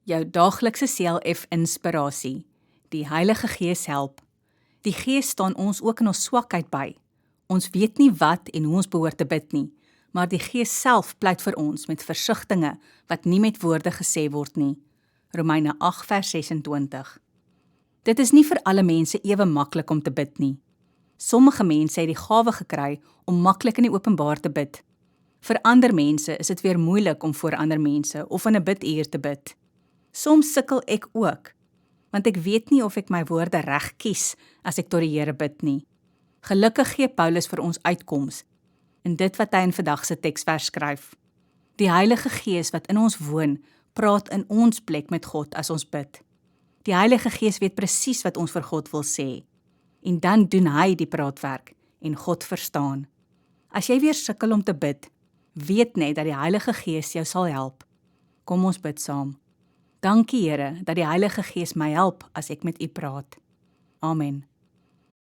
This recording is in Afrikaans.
Jou daaglikse CLF inspirasie. Die Heilige Gees help. Die Gees staan ons ook in ons swakheid by. Ons weet nie wat en hoe ons behoort te bid nie, maar die Gees self pleit vir ons met versigtinge wat nie met woorde gesê word nie. Romeine 8 vers 26. Dit is nie vir alle mense ewe maklik om te bid nie. Sommige mense het die gawe gekry om maklik in die openbaar te bid. Vir ander mense is dit weer moeilik om voor ander mense of in 'n biduur te bid. Soms sukkel ek ook, want ek weet nie of ek my woorde reg kies as ek tot die Here bid nie. Gelukkig gee Paulus vir ons uitkoms in dit wat hy in vandag se teksvers skryf. Die Heilige Gees wat in ons woon, praat in ons plek met God as ons bid. Die Heilige Gees weet presies wat ons vir God wil sê, en dan doen hy die praatwerk en God verstaan. As jy weer sukkel om te bid, weet net dat die Heilige Gees jou sal help. Kom ons bid saam. Dankie Here dat die Heilige Gees my help as ek met U praat. Amen.